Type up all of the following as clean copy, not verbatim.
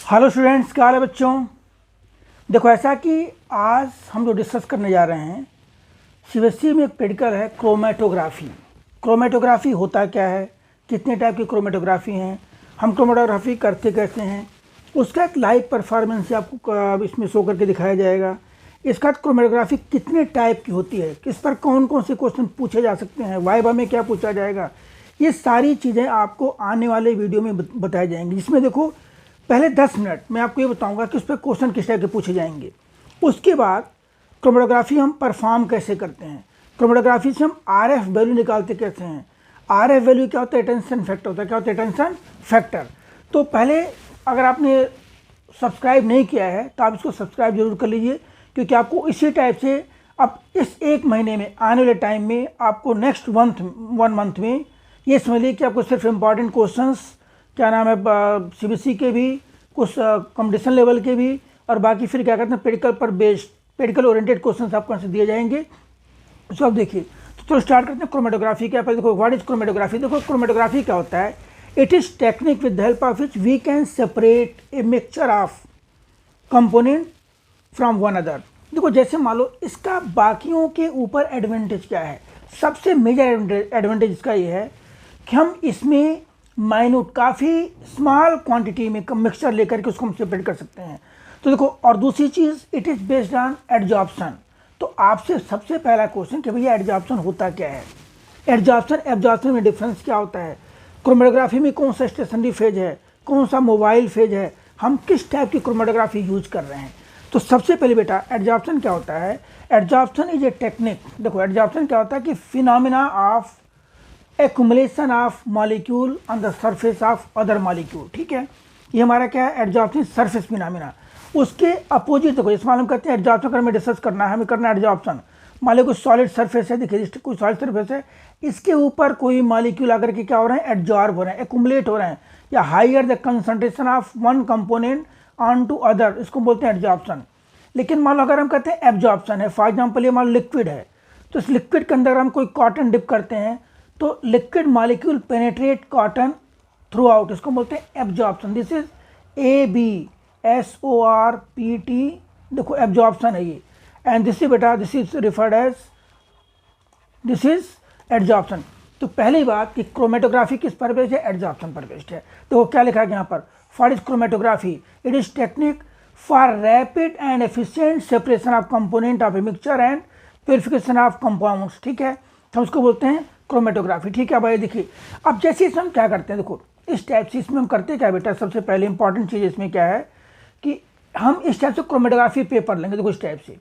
Hello students, क्या हाल है बच्चों। देखो, ऐसा कि आज हम जो डिस्कस करने जा रहे हैं, सीबीएसई में एक पेडिकल है क्रोमेटोग्राफी। क्रोमेटोग्राफी होता क्या है, कितने टाइप की क्रोमेटोग्राफी हैं, हम क्रोमेटोग्राफी करते कैसे हैं, उसका एक लाइव परफॉर्मेंस आपको इसमें शो करके दिखाया जाएगा। इसका क्रोमेटोग्राफी कितने टाइप की होती है, किस पर कौन कौन से क्वेश्चन पूछे जा सकते हैं, वाइवा में क्या पूछा जाएगा, ये सारी चीज़ें आपको आने वाले वीडियो में बताई जाएंगी। जिसमें देखो, पहले 10 मिनट मैं आपको ये बताऊंगा कि उस पर क्वेश्चन किस टाइप के पूछे जाएंगे। उसके बाद क्रोमेटोग्राफी हम परफॉर्म कैसे करते हैं, क्रोमेटोग्राफी से हम आरएफ वैल्यू निकालते कैसे हैं। आरएफ वैल्यू क्या होता है, अटेंशन फैक्टर होता है। क्या होता है, अटेंशन फैक्टर। तो पहले अगर आपने सब्सक्राइब नहीं किया है तो आप इसको सब्सक्राइब जरूर कर लीजिए, क्योंकि आपको इसी टाइप से अब इस एक महीने में, आने वाले टाइम में आपको नेक्स्ट वन मंथ में ये समझ लीजिए कि आपको सिर्फ इम्पॉर्टेंट क्वेश्चंस, क्या नाम है, सीबीएसई के भी, कुछ कंपटीशन लेवल के भी, और बाकी फिर क्या कहते हैं पेडिकल पर बेस्ड, पेडिकल ओरिएंटेड क्वेश्चंस आपको यहाँ से दिए जाएंगे। तो अब देखिए, तो चलो स्टार्ट करते हैं। क्रोमेटोग्राफी क्या, पहले देखो व्हाट इज क्रोमेटोग्राफी। देखो, क्रोमेटोग्राफी क्या होता है, it is technique with the help of which we can separate a mixture of component from one other. देखो, जैसे मान लो इसका बाकियों के ऊपर एडवांटेज क्या है, सबसे मेजर एडवांटेज इसका ये है कि हम इसमें माइन्यूट, काफ़ी स्मॉल क्वांटिटी में मिक्सचर लेकर के उसको हम सेपरेट कर सकते हैं। तो देखो, और दूसरी चीज़, it is based on adsorption. तो आपसे सबसे पहला क्वेश्चन कि भैया एडजॉर्प्शन होता क्या है, एडजॉर्प्शन एब्जॉर्प्शन में डिफरेंस क्या होता है, क्रोमेटोग्राफी में कौन सा स्टेशनरी फेज है, कौन सा मोबाइल फेज है, हम किस टाइप की क्रोमेटोग्राफी यूज कर रहे हैं। तो सबसे पहले बेटा, एडजॉर्प्शन क्या होता है। Adsorption is a technique. देखो, एडजॉर्प्शन क्या होता है कि phenomena of accumulation of molecule on the surface of other molecule. ठीक है, ये हमारा क्या है, एडजॉर्प्शन सरफेस फिनोमिना। उसके अपोजिट देखो, इस मालूम करते हैं एडजॉर्प्शन अगर हमें डिस्कस करना है, हमें करना है एडजॉर्प्शन। मान लो कोई सॉलिड सरफेस है, देखिए कोई सॉलिड सरफेस है, इसके ऊपर कोई मॉलिक्यूल आकर के क्या हो रहे हैं, एडजॉर्ब हो रहे हैं, एक्युमुलेट हो रहे हैं, या higher the concentration of one component on to other, इसको बोलते हैं एडजॉर्प्शन। लेकिन मान लो अगर हम कहते हैं एब्जॉर्प्शन है, फॉर एग्जाम्पल ये मान लो लिक्विड है, तो इस लिक्विड के अंदर हम कोई कॉटन डिप करते हैं तो liquid molecule penetrate cotton through out, इसको बोलते हैं एब्जॉर्प्शन। दिस इज ABSORPT, देखो एब्जॉर्प्शन है ये। एंड दिस इज बेटा, this is referred as, this is adsorption. तो पहली बात कि क्रोमेटोग्राफी किस पर बेस्ड है, एडजॉर्प्शन पर बेस्ड है। तो क्या लिखा है यहाँ पर, what is chromatography, it is technique for rapid and efficient separation of component of a mixture and purification of compounds. ठीक है, तो उसको बोलते हैं क्रोमेटोग्राफी। ठीक है भाई, देखिए अब जैसे इसमें हम क्या करते हैं, देखो इस टाइप से इसमें हम करते क्या बेटा, सबसे पहले इंपॉर्टेंट चीज़ इसमें क्या है कि हम इस टाइप से क्रोमेटोग्राफी पेपर लेंगे। देखो इस टाइप से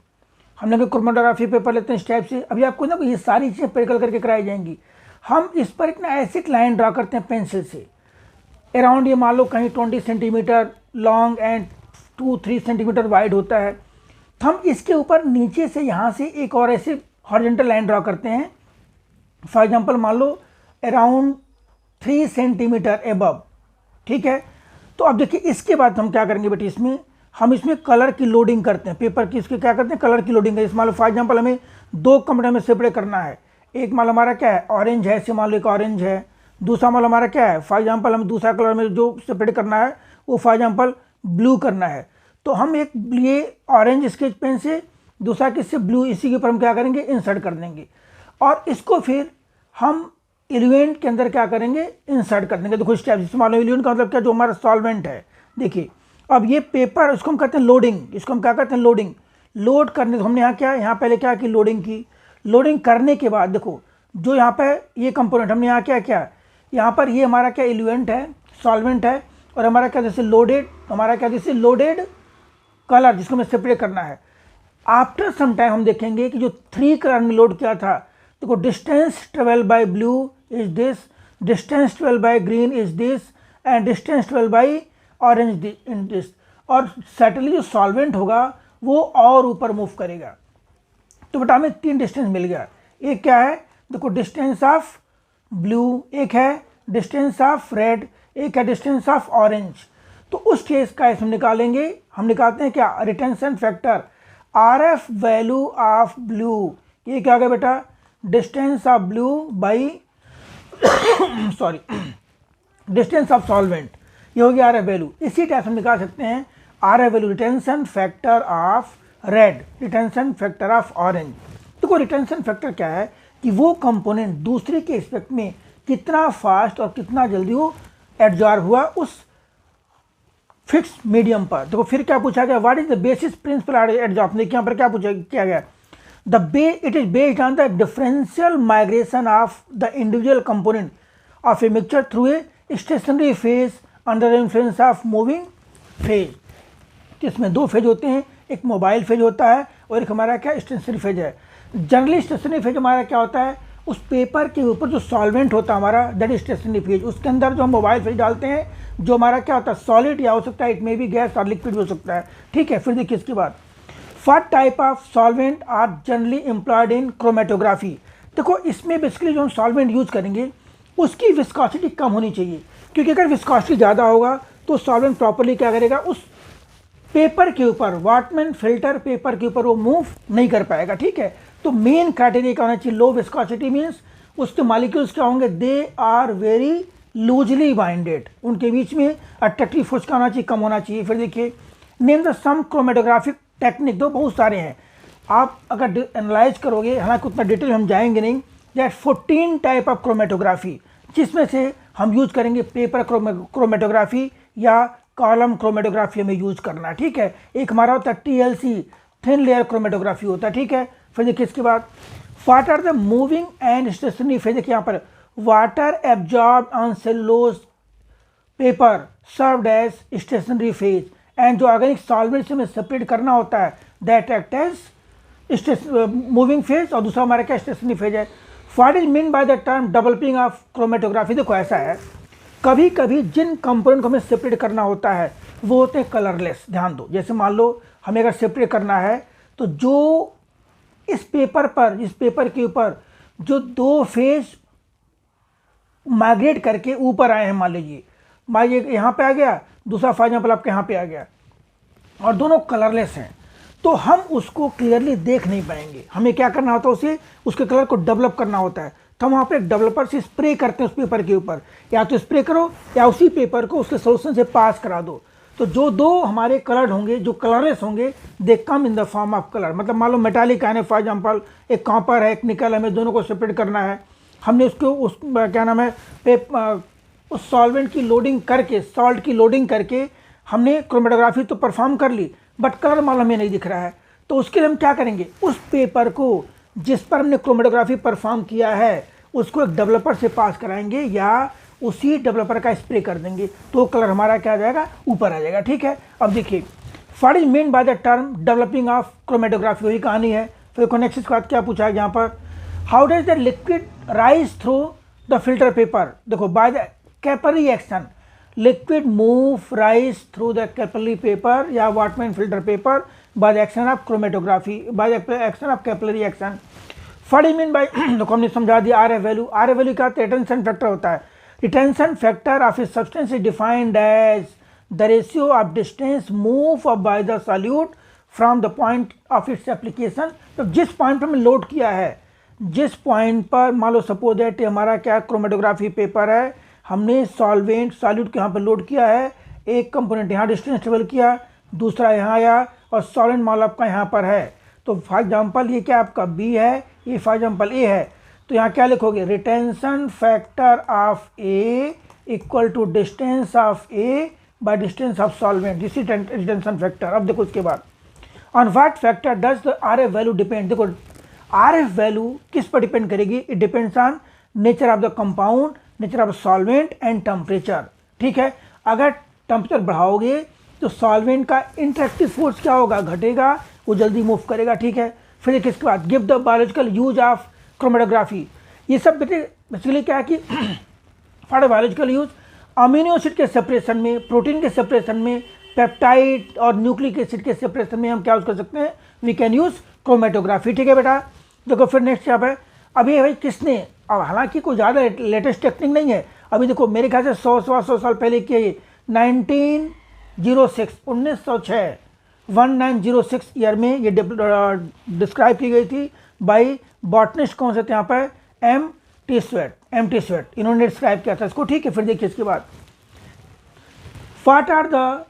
हम लेंगे क्रोमेटोग्राफी पेपर लेते हैं इस टाइप से। अभी आपको ना ये सारी चीज़ें पेडिकल करके कराई जाएंगी। हम इस पर एक ना ऐसी लाइन ड्रा करते हैं पेंसिल से, अराउंड ये मान लो कहीं 20 centimetre long and 2-3 centimetre wide होता है। तो हम इसके ऊपर नीचे से यहाँ से एक और ऐसे हॉरिजॉन्टल लाइन ड्रा करते हैं, फॉर एग्जाम्पल मान लो अराउंड 3 सेंटीमीटर एबव। ठीक है, तो अब देखिए इसके बाद हम क्या करेंगे बेटे, इसमें हम इसमें कलर की लोडिंग करते हैं, पेपर की इसके क्या करते हैं, कलर की लोडिंग है। इस मान लो फॉर एग्जाम्पल हमें 2 कंपोनेंट में सेपरेट करना है। एक मान लो हमारा क्या है, ऑरेंज है, इसे मान लो एक ऑरेंज है। दूसरा मान लो हमारा क्या है, फॉर एग्जाम्पल हमें दूसरा कलर में जो सेपरेट करना है वो फॉर एग्जाम्पल ब्लू करना है। तो हम एक ये ऑरेंज स्केच पेन से, दूसरा किससे, ब्लू, इसी के ऊपर हम क्या करेंगे, इंसर्ट कर देंगे। और इसको फिर हम इल्यूएंट के अंदर क्या करेंगे, इंसर्ट कर देंगे। देखो इस टाइप से, मान लो इल्यूएंट का मतलब क्या, जो हमारा सॉल्वेंट है। देखिए अब ये पेपर, इसको हम कहते हैं लोडिंग, इसको हम क्या कहते हैं, लोडिंग। लोड करने, तो हमने यहाँ क्या, यहाँ पहले क्या की, लोडिंग की। लोडिंग करने के बाद देखो जो यहाँ पे ये कंपोनेंट हमने यहाँ क्या किया, यहाँ पर ये हमारा क्या इल्यूएंट है, सॉल्वेंट है, और हमारा क्या जैसे लोडेड, हमारा क्या जैसे लोडेड कलर, जिसको हमें सेपरेट करना है। आफ्टर सम टाइम हम देखेंगे कि जो 3 कलर में लोड किया था, देखो distance travel by blue is this, distance travel by green is this, and distance travel by orange in this. और सेटली जो सॉल्वेंट होगा वो और ऊपर मूव करेगा। तो बेटा हमें 3 डिस्टेंस मिल गया। एक क्या है, देखो डिस्टेंस ऑफ ब्लू, एक है डिस्टेंस ऑफ रेड, एक है डिस्टेंस ऑफ ऑरेंज। तो उस केस का हम निकालेंगे, हम निकालते हैं क्या, retention factor, RF value of blue. ये क्या हो गया बेटा, distance of blue by sorry distance of solvent. ये हो गया आर एफ वैल्यू। इसी टाइप हम निकाल सकते हैं are F value retention factor of red, retention factor of orange. देखो रिटेंशन फैक्टर क्या है कि वो कंपोनेंट दूसरे के रिस्पेक्ट में कितना फास्ट और कितना जल्दी वो एब्जॉर्ब हुआ उस फिक्स मीडियम पर। देखो फिर क्या पूछा गया, what is the basis principle absorption. देखिए यहाँ पर क्या पूछा किया गया, it is based on the differential migration of the individual component of a mixture through a stationary phase under influence of moving phase. इसमें दो फेज होते हैं, एक मोबाइल फेज होता है और एक हमारा क्या स्टेशनरी फेज है। जनरली स्टेशनरी फेज हमारा क्या होता है, उस पेपर के ऊपर जो सॉल्वेंट होता है हमारा दैट इज स्टेशनरी फेज, उसके अंदर जो हम मोबाइल फेज डालते हैं जो हमारा क्या होता है सॉलिड या हो सकता है इट में भी गैस और लिक्विड भी हो सकता है। ठीक है, फिर देखिए इसके बाद what type of solvent are generally employed in chromatography. देखो इसमें बेसिकली जो हम सॉल्वेंट यूज करेंगे उसकी विस्कोसिटी कम होनी चाहिए, क्योंकि अगर विस्कोसिटी ज़्यादा होगा तो सॉल्वेंट प्रॉपरली क्या करेगा उस पेपर के ऊपर, वाटमैन फिल्टर पेपर के ऊपर वो मूव नहीं कर पाएगा। ठीक है, तो मेन क्राइटेरिया क्या होना चाहिए, लो विस्कोसिटी मीन्स उसके मॉलिक्यूल्स क्या होंगे, they are very loosely binded, उनके बीच में अट्रैक्टिव फोर्स क्या होना चाहिए, कम होना चाहिए। फिर देखिए name the some chromatographic technique, दो बहुत सारे हैं, आप अगर एनालाइज करोगे, हालांकि उतना डिटेल हम जाएंगे नहीं, दैट 14 टाइप ऑफ क्रोमेटोग्राफी, जिसमें से हम यूज करेंगे पेपर क्रोमेटोग्राफी या कॉलम क्रोमेटोग्राफी हमें यूज करना है। ठीक है, एक हमारा होता है TLC थिन लेयर क्रोमेटोग्राफी होता है। ठीक है, फिर देखिए इसके बाद what are the moving and stationary phase. देखिए यहाँ पर water absorb on cellulose paper served as stationary phase, and जो ऑर्गेनिक सॉल्वेंट से हमें सेपरेट करना होता है that act as moving phase, और दूसरा हमारा क्या स्टेशनरी फेज है। What is mean by the term developing of chromatography. देखो ऐसा है, कभी कभी जिन कंपोनेंट को हमें सेपरेट करना होता है वो होते हैं कलरलेस। ध्यान दो, जैसे मान लो हमें अगर सेपरेट करना है तो जो इस पेपर पर, इस पेपर के ऊपर जो दो फेज माइग्रेट करके ऊपर आए हैं, मान लीजिए यहाँ पे आ गया, दूसरा फॉर एग्जाम्पल आपके यहाँ पे आ गया, और दोनों कलरलेस हैं, तो हम उसको क्लियरली देख नहीं पाएंगे। हमें क्या करना होता है, उसे उसके कलर को डेवलप करना होता है, तो हम वहाँ पे एक डेवलपर से स्प्रे करते हैं उस पेपर के ऊपर, या तो स्प्रे करो या उसी पेपर को उसके सोल्यूशन से पास करा दो। तो जो दो हमारे कलर्ड होंगे, जो कलरलेस होंगे, they come in the form of colour. मतलब मान लो मेटालिक आयन है, फॉर एग्जाम्पल एक कॉपर है, एक निकल, हमें दोनों को सेपरेट करना है, हमने उसको उस क्या नाम है उस सॉल्वेंट की लोडिंग करके, सॉल्ट की लोडिंग करके हमने क्रोमेटोग्राफी तो परफॉर्म कर ली, बट कलर मान लो हमें नहीं दिख रहा है, तो उसके लिए हम क्या करेंगे, उस पेपर को जिस पर हमने क्रोमेटोग्राफी परफॉर्म किया है उसको एक डेवलपर से पास कराएंगे या उसी डेवलपर का स्प्रे कर देंगे, तो कलर हमारा क्या आ जाएगा, ऊपर आ जाएगा। ठीक है, अब देखिए what is mean by the term developing of chromatography, वही कहानी है। फिर नेक्स्ट इसके बाद क्या पूछा है यहाँ पर, how does the liquid rise through the filter paper. देखो by the capillary action, liquid move rise through the capillary paper या Whatman filter paper by the action of chromatography, by the action of capillary action. What mean by, देखो हमने समझा दिया R F value. R F value क्या होता है, retention factor होता है। Retention factor of a substance is defined as the ratio of distance move up by the solute from the point of its application. तो जिस point पर हमने load किया है, जिस पॉइंट पर मान लो सपोज दैट हमारा क्या क्रोमेटोग्राफी पेपर है, हमने सॉल्वेंट सॉल्यूट के यहाँ पर लोड किया है, एक कंपोनेंट यहाँ डिस्टेंस ट्रेवल किया, दूसरा यहाँ आया, और सॉल्वेंट मान लो आपका यहाँ पर है, तो फॉर एग्जाम्पल ये क्या आपका बी है, ये फॉर एग्जाम्पल ए है, तो यहाँ क्या लिखोगे, retention factor of a equal to distance of a by distance of solvent, this is retention factor. अब देखो उसके बाद on what factor does the R F value depend. देखो आर एफ वैल्यू किस पर डिपेंड करेगी, it depends on nature of the compound, nature of solvent and temperature. ठीक है, अगर टेम्परेचर बढ़ाओगे तो सॉल्वेंट का इंटरेक्टिव फोर्स क्या होगा, घटेगा, वो जल्दी मूव करेगा। ठीक है, फिर इसके बाद give the biological use of chromatography. ये सब बेसिकली क्या है कि for biological use amino acid के सेपरेशन में, प्रोटीन के सेपरेशन में, पेप्टाइड और न्यूक्लिक एसिड के सेपरेशन में हम क्या यूज कर सकते हैं, वी कैन यूज क्रोमेटोग्राफी। ठीक है बेटा, देखो फिर नेक्स्ट यहाँ पे अभी भाई किसने, अब हालांकि कोई ज़्यादा लेटेस्ट टेक्निक नहीं है, अभी देखो मेरे ख्याल से 100 साल पहले किया ये 1906 1906 ईयर में ये डिस्क्राइब की गई थी बाई बॉटनिस्ट, कौन से थे यहाँ पर, एम टी स्वेट, इन्होंने डिस्क्राइब किया था इसको। ठीक है, फिर देखिए इसके बाद what are the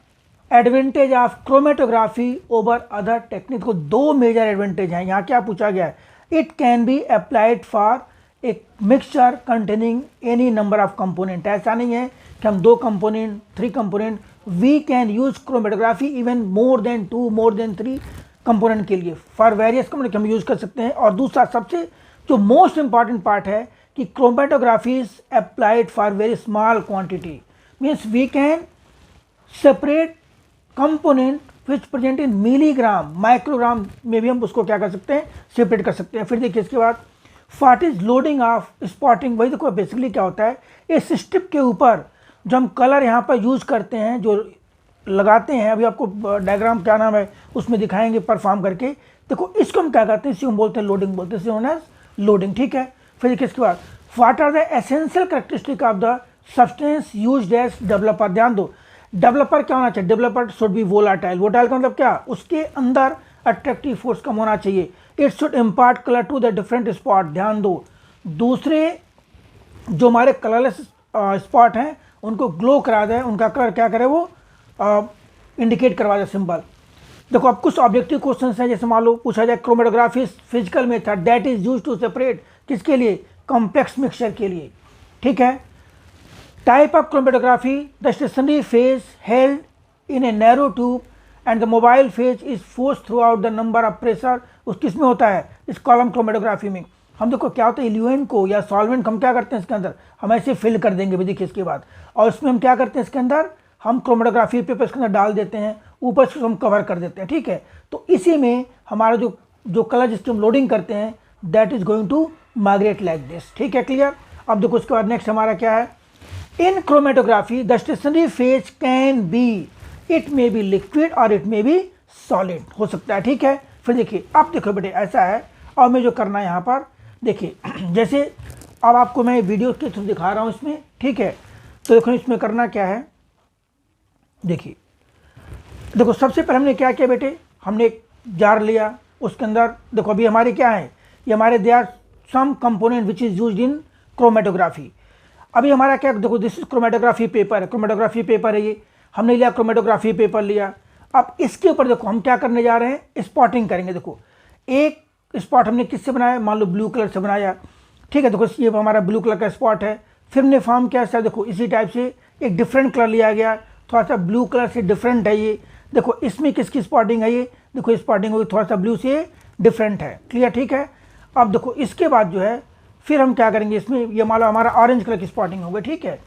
advantage of chromatography over other technique? को दो मेजर एडवांटेज हैं। यहाँ क्या पूछा गया है? It can be applied for a mixture containing any number of component. ऐसा नहीं है कि हम 2 component 3 component, we can use chromatography even more than 2 more than 3 component के लिए, फॉर वेरियस कंपोनेंट हम यूज कर सकते हैं। और दूसरा सबसे जो मोस्ट इंपॉर्टेंट पार्ट है कि chromatography is applied for very small quantity, means we can separate component which present in milligram, microgram में भी हम उसको क्या कर सकते हैं, सेपरेट कर सकते हैं। फिर देखिए इसके बाद what is loading of spotting? वही देखो बेसिकली क्या होता है, इस स्ट्रिप के ऊपर जो हम कलर यहाँ पर यूज करते हैं, जो लगाते हैं, अभी आपको डायग्राम क्या नाम है उसमें दिखाएंगे परफॉर्म करके। देखो इसको हम क्या करते हैं, इसी हम बोलते हैं लोडिंग, बोलते हैं नोन एज लोडिंग, ठीक है। फिर देखिए इसके बाद what are the essential characteristic of the substance used as developer? ध्यान दो, डेवलपर क्या होना चाहिए? Developer should be volatile. Volatile का मतलब क्या? उसके अंदर अट्रैक्टिव फोर्स कम होना चाहिए। It should impart colour to the different spot. ध्यान दो, दूसरे जो हमारे कलरलेस स्पॉट हैं उनको ग्लो करा दें, उनका कलर क्या करे, वो इंडिकेट करवा दे सिंबल। देखो अब कुछ ऑब्जेक्टिव क्वेश्चन हैं, जैसे मान लो पूछा जाए chromatography physical method that is use to separate, किसके लिए? कॉम्प्लेक्स मिक्सचर के लिए, ठीक है। Type of chromatography, the stationary phase held in a narrow tube and the mobile phase is force through out the number of pressure. उस किस में होता है? इस कॉलम क्रोमेटोग्राफी में। हम देखो क्या होता है, इल्यूएंट को या सॉल्वेंट को हम क्या करते हैं इसके अंदर, हम ऐसे फिल कर देंगे, देखिए इसके बाद, और इसमें हम क्या करते हैं, इसके अंदर हम क्रोमेटोग्राफी पेपर इसके अंदर डाल देते हैं, ऊपर से हम कवर कर देते हैं, ठीक है। तो इसी में हमारा जो कलर जिसकी हम लोडिंग करते हैं that is going to migrate like this, ठीक है, क्लियर। अब देखो उसके बाद नेक्स्ट हमारा क्या है, in chromatography the stationary phase can be, it may be liquid और इट मे बी सॉलिड, हो सकता है, ठीक है। फिर देखिए अब देखो बेटे ऐसा है, और मैं जो करना है यहाँ पर देखिए, जैसे अब आपको मैं वीडियो के थ्रू दिखा रहा हूँ इसमें, ठीक है। तो देखो इसमें करना क्या है, देखिए देखो सबसे पहले हमने क्या किया बेटे, हमने एक जार लिया, उसके अंदर देखो अभी हमारे क्या है, ये हमारे they are some component which is used in chromatography. अभी हमारा क्या, देखो दिस इज क्रोमेटोग्राफी पेपर है, क्रोमेटोग्राफी पेपर है ये, हमने लिया क्रोमेटोग्राफी पेपर लिया। अब इसके ऊपर देखो हम क्या करने जा रहे हैं, स्पॉटिंग करेंगे। देखो एक स्पॉट हमने किससे बनाया, मान लो ब्लू कलर से बनाया, ठीक है। देखो ये हमारा ब्लू कलर का स्पॉट है। फिर हमने फॉर्म किया सर, देखो इसी टाइप से एक डिफरेंट कलर लिया गया, थोड़ा सा ब्लू कलर से डिफरेंट है ये। देखो इसमें किसकी स्पॉटिंग है ये, देखो स्पॉटिंग होगी थोड़ा सा ब्लू से डिफरेंट है, क्लियर, ठीक है। अब देखो इसके बाद जो है फिर हम क्या करेंगे, इसमें ये मान लो हमारा ऑरेंज कलर की स्पॉटिंग होगी, ठीक है।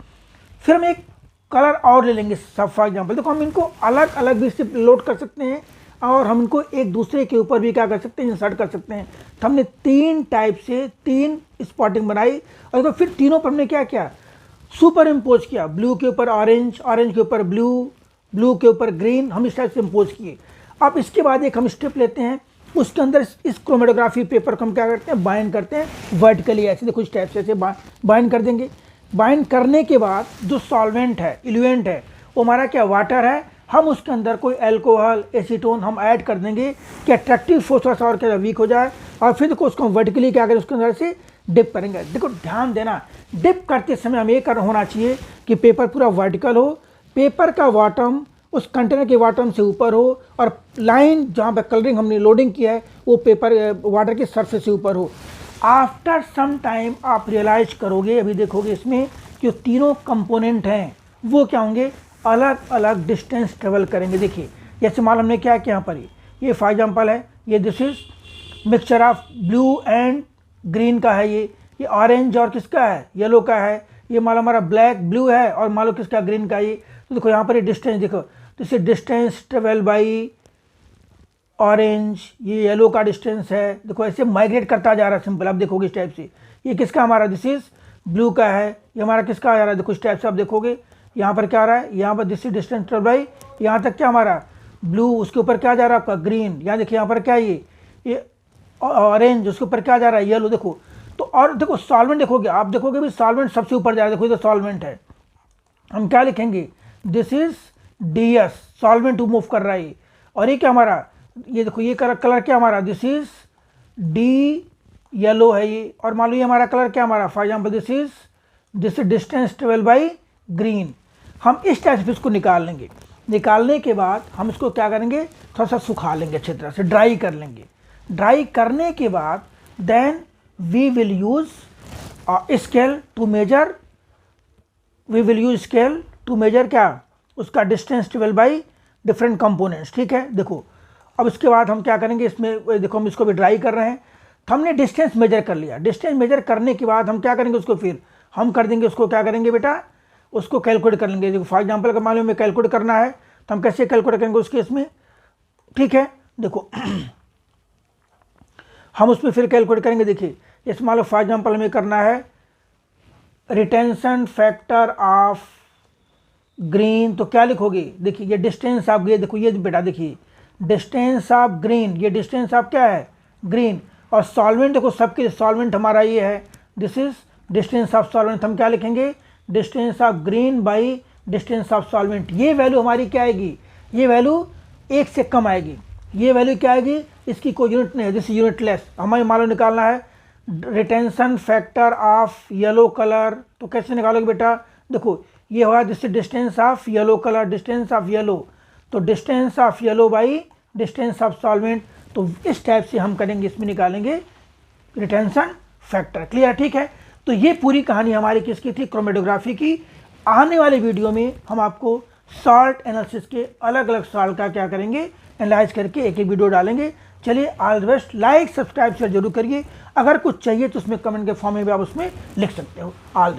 फिर हम एक कलर और ले लेंगे, सब फॉर एग्जाम्पल देखो हम इनको अलग अलग भी से लोड कर सकते हैं और हम इनको एक दूसरे के ऊपर भी क्या कर सकते हैं, इंसर्ट कर सकते हैं। तो हमने 3 टाइप से 3 स्पॉटिंग बनाई, और देखो फिर तीनों पर हमने क्या किया, सुपर इम्पोज किया, ब्लू के ऊपर ऑरेंज, ऑरेंज के ऊपर ब्लू, ब्लू के ऊपर ग्रीन, हम इस टाइप से इम्पोज किए। अब इसके बाद एक हम स्ट्रिप लेते हैं, उसके अंदर इस क्रोमेटोग्राफी पेपर को हम क्या करते हैं, बाइंड करते हैं वर्टिकली, ऐसे देखो इस टाइप से ऐसे बाइंड कर देंगे। बाइंड करने के बाद जो सॉल्वेंट है, इल्यूएंट है, वो हमारा क्या वाटर है, हम उसके अंदर कोई अल्कोहल, एसीटोन हम ऐड कर देंगे कि अट्रैक्टिव फोर्स थोड़ा सा और क्या वीक हो जाए, और फिर देखो उसको हम वर्टिकली क्या करें, उसके अंदर से डिप करेंगे। देखो ध्यान देना, डिप करते समय हमें ये होना चाहिए कि पेपर पूरा वर्टिकल हो, पेपर का बॉटम उस कंटेनर के बॉटम से ऊपर हो, और लाइन जहाँ पर कलरिंग हमने लोडिंग किया है वो पेपर वाटर के सरफेस से ऊपर हो। आफ्टर सम टाइम आप रियलाइज करोगे, अभी देखोगे इसमें जो तीनों कंपोनेंट हैं वो क्या होंगे, अलग अलग डिस्टेंस ट्रेवल करेंगे। देखिए जैसे मान हमने क्या किया यहाँ पर, ये फॉर एग्जांपल है, ये this is mixture of blue and green का है, ये ऑरेंज और किसका है, येलो का है, ये मान लो हमारा ब्लैक ब्लू है, और मान लो किसका ग्रीन का ये। तो देखो यहाँ पर ये डिस्टेंस देखो, तो इसे डिस्टेंस ट्रेवल बाई ऑरेंज, ये येलो का डिस्टेंस है, देखो ऐसे माइग्रेट करता जा रहा है सिंपल, आप देखोगे इस टाइप से। ये किसका हमारा, दिस इज ब्लू का है, ये हमारा किसका आ रहा है, देखो इस टाइप से आप देखोगे यहाँ पर क्या आ रहा है, यहाँ पर this is distance travel by, यहाँ तक क्या हमारा ब्लू, उसके ऊपर क्या जा रहा है आपका ग्रीन, यहाँ देखिए यहाँ पर क्या है ये ऑरेंज, उसके ऊपर क्या जा रहा है येलो, देखो। तो और देखो सॉल्वेंट देखोगे, आप देखोगे भी सॉल्वेंट सबसे ऊपर जा रहा है, देखो इधर सॉल्वेंट है, हम क्या लिखेंगे, this is DS, solvent to move कर रहा है। और ये क्या हमारा, ये देखो ये कलर क्या हमारा, दिस इज D येलो है ये, और मान लो ये हमारा कलर क्या हमारा, for example this is distance travel by green. हम इस टाइप से इसको निकाल लेंगे। निकालने के बाद हम इसको क्या करेंगे, थोड़ा सा सुखा लेंगे, अच्छी तरह से ड्राई कर लेंगे। ड्राई करने के बाद then we will use scale to measure, we will use scale to measure क्या, उसका distance travel by different components. ठीक है, देखो अब इसके बाद हम क्या करेंगे, इसमें देखो हम इसको भी ड्राई कर रहे हैं, तो हमने डिस्टेंस मेजर कर लिया। डिस्टेंस मेजर करने के बाद हम क्या करेंगे, उसको फिर हम कर देंगे, उसको क्या करेंगे बेटा, उसको कैलकुलेट कर लेंगे। देखो फॉर एग्जांपल अगर मालूम में कैलकुलेट करना है तो हम कैसे कैलकुलेट करेंगे उस केस में। ठीक है, देखो हम उसमें फिर कैलकुलेट करेंगे। देखिए इस मान लो फॉर एग्जांपल हमें करना है रिटेंशन फैक्टर ऑफ ग्रीन, तो क्या लिखोगे, देखिए ये डिस्टेंस ऑफ ग्रीन, देखो ये बेटा देखिए डिस्टेंस ऑफ ग्रीन, ये डिस्टेंस ऑफ क्या है, ग्रीन। और सॉल्वेंट देखो सबके सॉल्वेंट हमारा ये है, this is distance of solvent, हम क्या लिखेंगे, distance of green by distance of solvent. ये वैल्यू हमारी क्या आएगी, ये वैल्यू 1 से कम आएगी। ये वैल्यू क्या आएगी, इसकी कोई यूनिट नहीं है, दिस यूनिटलेस। हमें मान लो निकालना है retention factor of yellow colour, तो कैसे निकालोगे बेटा, देखो ये हुआ this distance of yellow colour, distance of yellow, तो distance of yellow by distance of solvent. तो इस टाइप से हम करेंगे, इसमें निकालेंगे रिटेंशन फैक्टर। क्लियर, ठीक है। तो ये पूरी कहानी हमारी किसकी थी, क्रोमेटोग्राफी की। आने वाले वीडियो में हम आपको सॉल्ट एनालिसिस के अलग अलग सॉल्ट का क्या करेंगे, एनालाइज करके एक एक वीडियो डालेंगे। चलिए all the best, like subscribe share जरूर करिए। अगर कुछ चाहिए तो उसमें कमेंट के फॉर्म में भी आप उसमें लिख सकते हो। All the